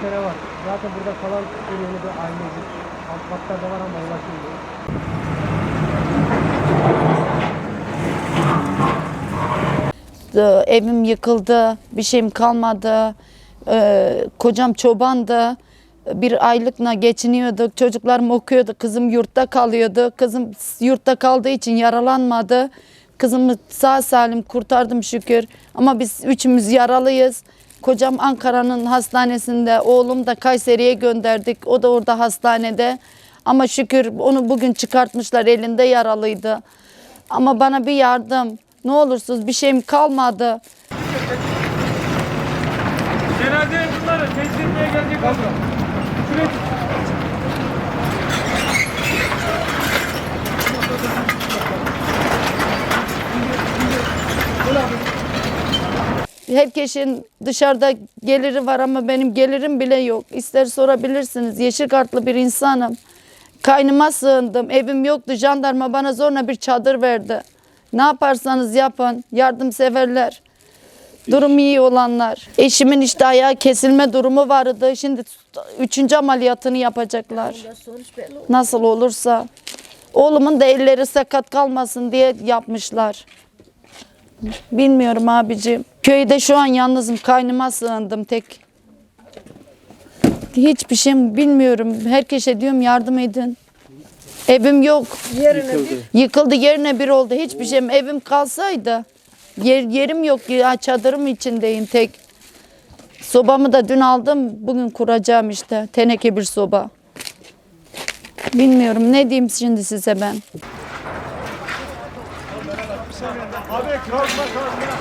sene var. Zaten burada kalan en yeni bir aileyiz. Alt katlarda var ama ulaşılmıyor. Evim yıkıldı, bir şeyim kalmadı. Kocam çobandı. Bir aylıkla geçiniyorduk. Çocuklarım okuyordu. Kızım yurtta kalıyordu. Kızım yurtta kaldığı için yaralanmadı. Kızımı sağ salim kurtardım şükür. Ama biz üçümüz yaralıyız. Kocam Ankara'nın hastanesinde, oğlum da Kayseri'ye gönderdik. O da orada hastanede. Ama şükür onu bugün çıkartmışlar, elinde yaralıydı. Ama bana bir yardım. Ne olursunuz, bir şeyim kalmadı. Cenazeye bunları teslim etmeye gelecek abla. Şuraya Herkesin dışarıda geliri var ama benim gelirim bile yok. İster sorabilirsiniz. Yeşil kartlı bir insanım. Kaynıma sığındım. Evim yoktu. Jandarma bana zorla bir çadır verdi. Ne yaparsanız yapın. Yardımseverler. Durum iyi olanlar. Eşimin işte ayağı kesilme durumu vardı. Şimdi 3. ameliyatını yapacaklar. Nasıl olursa. Oğlumun da elleri sakat kalmasın diye yapmışlar. Bilmiyorum abicim. Köyde şu an yalnızım. Kaynıma sığındım tek. Hiçbir şey bilmiyorum. Herkese diyorum yardım edin. Evim yok. Yıkıldı, yerine bir oldu. Hiçbir şeyim. Evim kalsaydı. Yerim yok. Ya, çadırım içindeyim tek. Sobamı da dün aldım. Bugün kuracağım işte. Teneke bir soba. Bilmiyorum. Ne diyeyim şimdi size ben. Abi kalkma kalkma.